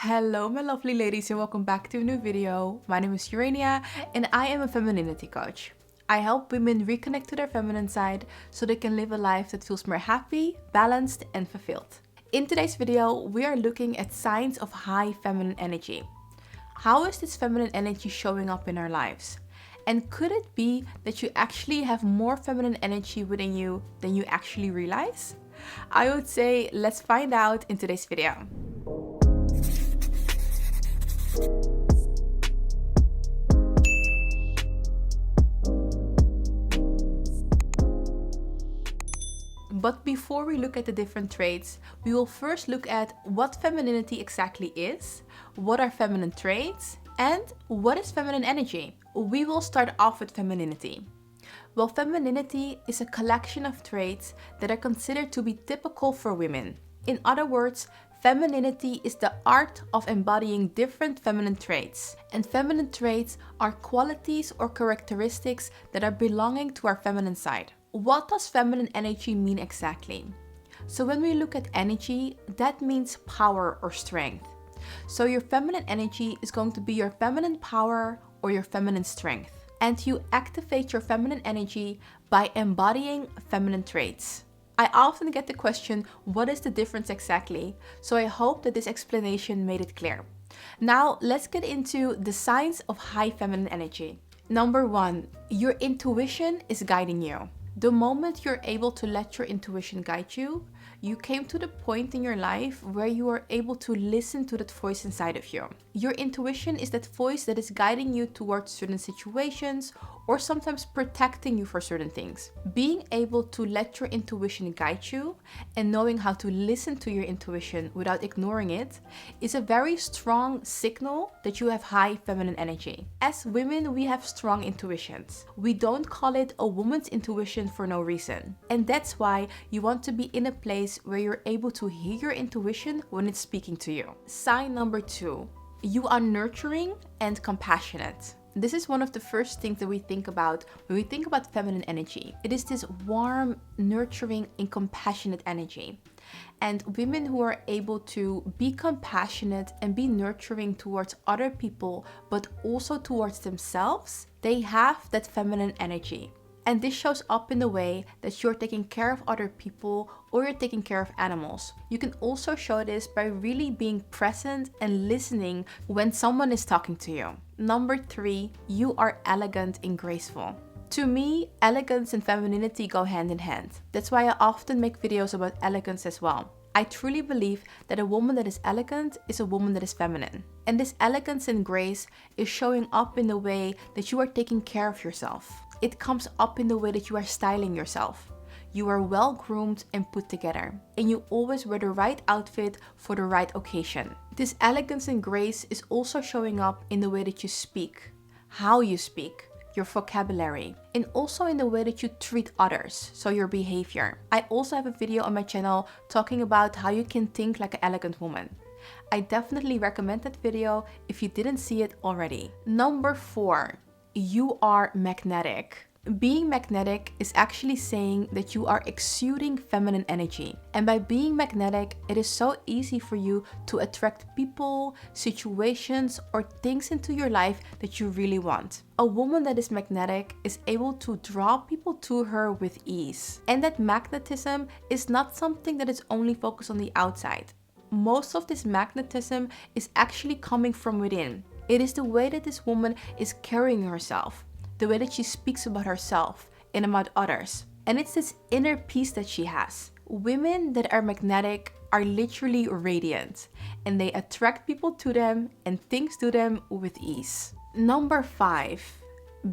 Hello my lovely ladies and welcome back to a new video. My name is Urania and I am a femininity coach. I help women reconnect to their feminine side so they can live a life that feels more happy, balanced and fulfilled. In today's video, we are looking at signs of high feminine energy. How is this feminine energy showing up in our lives? And could it be that you actually have more feminine energy within you than you actually realize? I would say let's find out in today's video. But before we look at the different traits, we will first look at what femininity exactly is, what are feminine traits, and what is feminine energy. We will start off with femininity. Well, femininity is a collection of traits that are considered to be typical for women. In other words, femininity is the art of embodying different feminine traits. And feminine traits are qualities or characteristics that are belonging to our feminine side. What does feminine energy mean exactly? So when we look at energy, that means power or strength. So your feminine energy is going to be your feminine power or your feminine strength. And you activate your feminine energy by embodying feminine traits. I often get the question, what is the difference exactly? So I hope that this explanation made it clear. Now let's get into the signs of high feminine energy. Number 1, your intuition is guiding you. The moment you're able to let your intuition guide you, you came to the point in your life where you are able to listen to that voice inside of you. Your intuition is that voice that is guiding you towards certain situations or sometimes protecting you for certain things. Being able to let your intuition guide you and knowing how to listen to your intuition without ignoring it is a very strong signal that you have high feminine energy. As women, we have strong intuitions. We don't call it a woman's intuition for no reason. And that's why you want to be in a place where you're able to hear your intuition when it's speaking to you. Sign number 2, you are nurturing and compassionate. This is one of the first things that we think about when we think about feminine energy. It is this warm, nurturing, and compassionate energy. And women who are able to be compassionate and be nurturing towards other people, but also towards themselves, they have that feminine energy. And this shows up in the way that you're taking care of other people or you're taking care of animals. You can also show this by really being present and listening when someone is talking to you. Number 3, you are elegant and graceful. To me, elegance and femininity go hand in hand. That's why I often make videos about elegance as well. I truly believe that a woman that is elegant is a woman that is feminine. And this elegance and grace is showing up in the way that you are taking care of yourself. It comes up in the way that you are styling yourself. You are well groomed and put together, and you always wear the right outfit for the right occasion. This elegance and grace is also showing up in the way that you speak, how you speak, your vocabulary, and also in the way that you treat others, so your behavior. I also have a video on my channel talking about how you can think like an elegant woman. I definitely recommend that video if you didn't see it already. Number 4, you are magnetic. Being magnetic is actually saying that you are exuding feminine energy. And by being magnetic, it is so easy for you to attract people, situations, or things into your life that you really want. A woman that is magnetic is able to draw people to her with ease. And that magnetism is not something that is only focused on the outside. Most of this magnetism is actually coming from within. It is the way that this woman is carrying herself, the way that she speaks about herself and about others. And it's this inner peace that she has. Women that are magnetic are literally radiant and they attract people to them and things to them with ease. Number 5,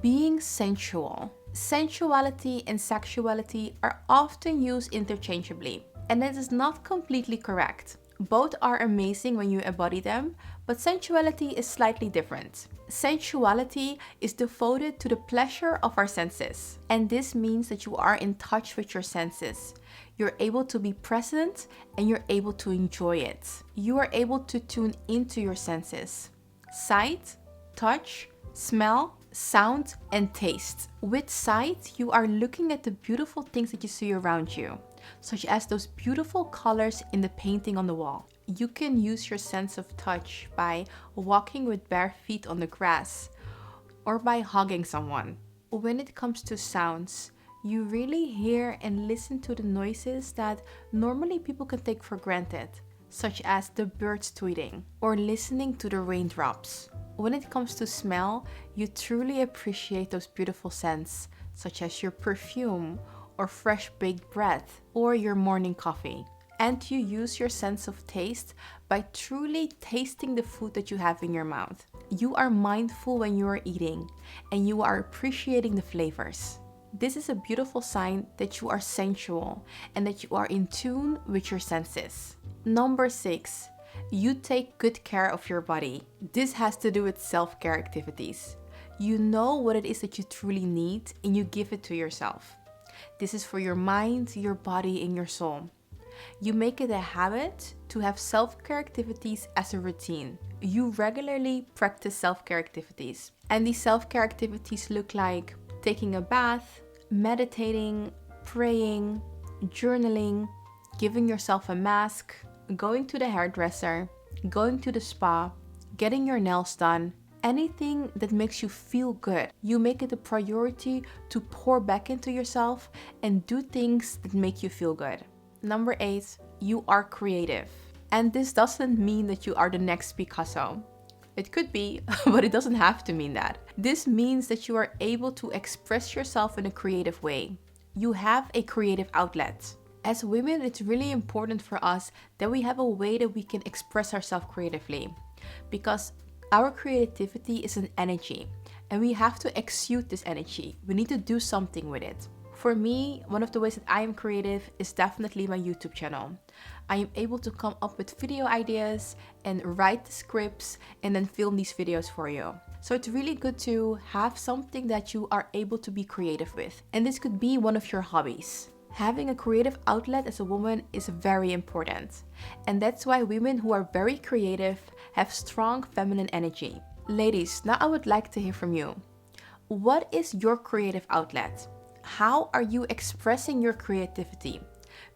being sensual. Sensuality and sexuality are often used interchangeably, and that is not completely correct. Both are amazing when you embody them, but sensuality is slightly different. Sensuality is devoted to the pleasure of our senses. And this means that you are in touch with your senses. You're able to be present and you're able to enjoy it. You are able to tune into your senses. Sight, touch, smell, sound, and taste. With sight, you are looking at the beautiful things that you see around you, such as those beautiful colors in the painting on the wall. You can use your sense of touch by walking with bare feet on the grass or by hugging someone. When it comes to sounds, you really hear and listen to the noises that normally people can take for granted, such as the birds tweeting or listening to the raindrops. When it comes to smell, you truly appreciate those beautiful scents, such as your perfume or fresh baked bread or your morning coffee. And you use your sense of taste by truly tasting the food that you have in your mouth. You are mindful when you are eating and you are appreciating the flavors. This is a beautiful sign that you are sensual and that you are in tune with your senses. Number 6, you take good care of your body. This has to do with self-care activities. You know what it is that you truly need and you give it to yourself. This is for your mind, your body, and your soul. You make it a habit to have self-care activities as a routine. You regularly practice self-care activities. And these self-care activities look like taking a bath, meditating, praying, journaling, giving yourself a mask, going to the hairdresser, going to the spa, getting your nails done, anything that makes you feel good. You make it a priority to pour back into yourself and do things that make you feel good. Number 8, you are creative. And this doesn't mean that you are the next Picasso. It could be, but it doesn't have to mean that. This means that you are able to express yourself in a creative way. You have a creative outlet. As women, it's really important for us that we have a way that we can express ourselves creatively, because our creativity is an energy and we have to exude this energy. We need to do something with it. For me, one of the ways that I am creative is definitely my YouTube channel. I am able to come up with video ideas and write the scripts and then film these videos for you. So it's really good to have something that you are able to be creative with. And this could be one of your hobbies. Having a creative outlet as a woman is very important. And that's why women who are very creative have strong feminine energy. Ladies, now I would like to hear from you. What is your creative outlet? How are you expressing your creativity?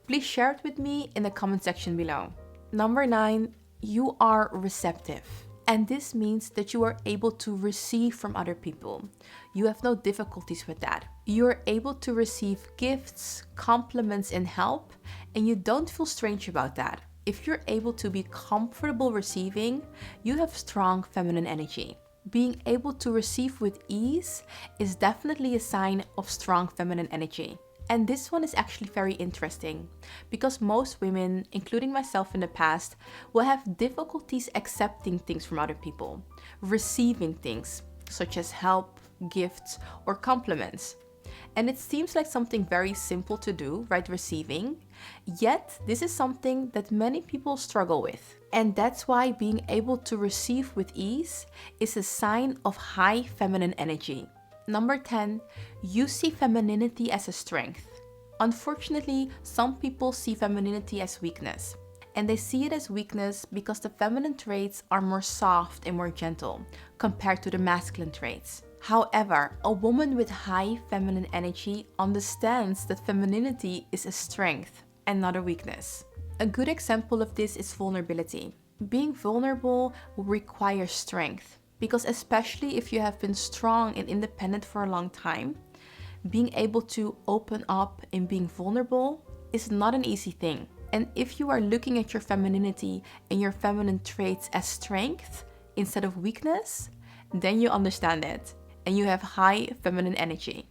Please share it with me in the comment section below. Number 9, you are receptive. And this means that you are able to receive from other people. You have no difficulties with that. You are able to receive gifts, compliments, and help, and you don't feel strange about that. If you're able to be comfortable receiving, you have strong feminine energy. Being able to receive with ease is definitely a sign of strong feminine energy. And this one is actually very interesting because most women, including myself in the past, will have difficulties accepting things from other people, receiving things such as help, gifts, or compliments. And it seems like something very simple to do, right? Receiving. Yet, this is something that many people struggle with. And that's why being able to receive with ease is a sign of high feminine energy. Number 10, you see femininity as a strength. Unfortunately, some people see femininity as weakness. And they see it as weakness because the feminine traits are more soft and more gentle compared to the masculine traits. However, a woman with high feminine energy understands that femininity is a strength and not a weakness. A good example of this is vulnerability. Being vulnerable requires strength because especially if you have been strong and independent for a long time, being able to open up and being vulnerable is not an easy thing. And if you are looking at your femininity and your feminine traits as strength instead of weakness, then you understand it and you have high feminine energy.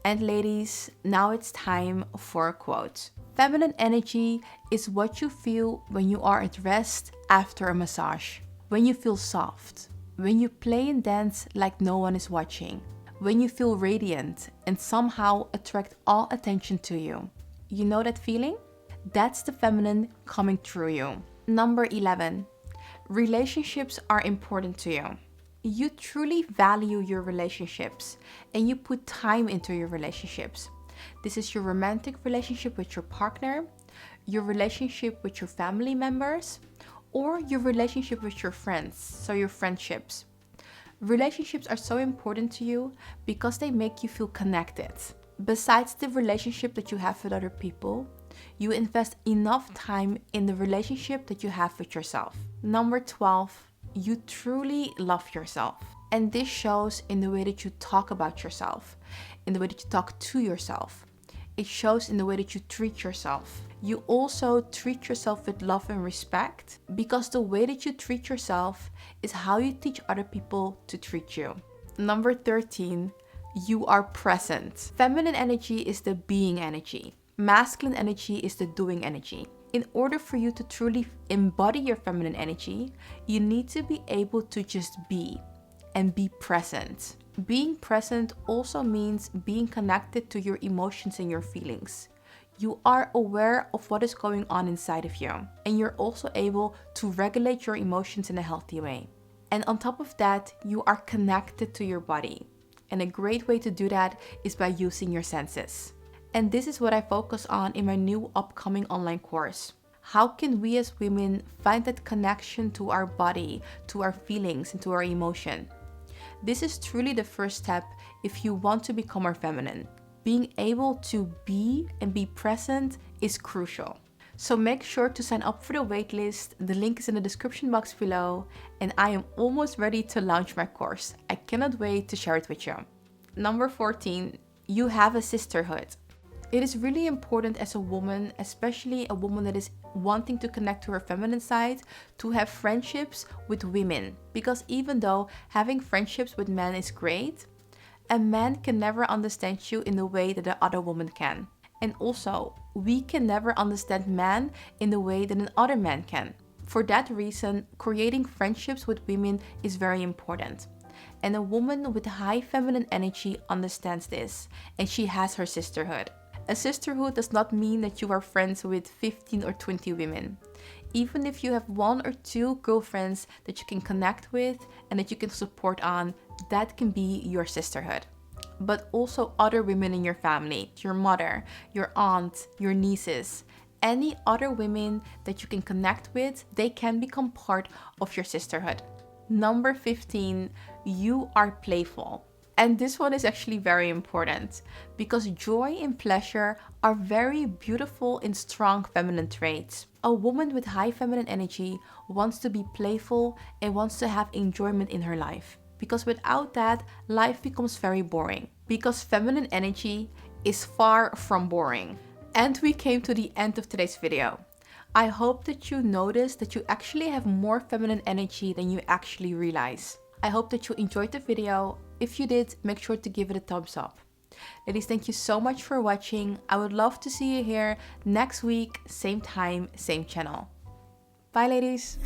And ladies, now it's time for a quote. Feminine energy is what you feel when you are at rest after a massage, when you feel soft, when you play and dance like no one is watching, when you feel radiant and somehow attract all attention to you. You know that feeling? That's the feminine coming through you. Number 11, relationships are important to you. You truly value your relationships and you put time into your relationships. This is your romantic relationship with your partner, your relationship with your family members, or your relationship with your friends, so your friendships. Relationships are so important to you because they make you feel connected. Besides the relationship that you have with other people, You invest enough time in the relationship that you have with yourself. Number 12, you truly love yourself. And this shows in the way that you talk about yourself, in the way that you talk to yourself. It shows in the way that you treat yourself. You also treat yourself with love and respect, because the way that you treat yourself is how you teach other people to treat you. Number 13, you are present. Feminine energy is the being energy. Masculine energy is the doing energy. In order for you to truly embody your feminine energy, you need to be able to just be and be present. Being present also means being connected to your emotions and your feelings. You are aware of what is going on inside of you, and you're also able to regulate your emotions in a healthy way. And on top of that, you are connected to your body. And a great way to do that is by using your senses. And this is what I focus on in my new upcoming online course. How can we as women find that connection to our body, to our feelings, and to our emotion? This is truly the first step if you want to become more feminine. Being able to be and be present is crucial. So make sure to sign up for the waitlist. The link is in the description box below, and I am almost ready to launch my course. I cannot wait to share it with you. Number 14, you have a sisterhood. It is really important as a woman, especially a woman that is wanting to connect to her feminine side, to have friendships with women. Because even though having friendships with men is great, a man can never understand you in the way that the other woman can. And also, we can never understand man in the way that another man can. For that reason, creating friendships with women is very important. And a woman with high feminine energy understands this, and she has her sisterhood. A sisterhood does not mean that you are friends with 15 or 20 women. Even if you have 1 or 2 girlfriends that you can connect with and that you can support on, that can be your sisterhood. But also other women in your family, your mother, your aunt, your nieces, any other women that you can connect with, they can become part of your sisterhood. Number 15, you are playful. And this one is actually very important because joy and pleasure are very beautiful and strong feminine traits. A woman with high feminine energy wants to be playful and wants to have enjoyment in her life. Because without that, life becomes very boring. Because feminine energy is far from boring. And we came to the end of today's video. I hope that you noticed that you actually have more feminine energy than you actually realize. I hope that you enjoyed the video. If you did, make sure to give it a thumbs up. Ladies, thank you so much for watching. I would love to see you here next week, same time, same channel. Bye, ladies.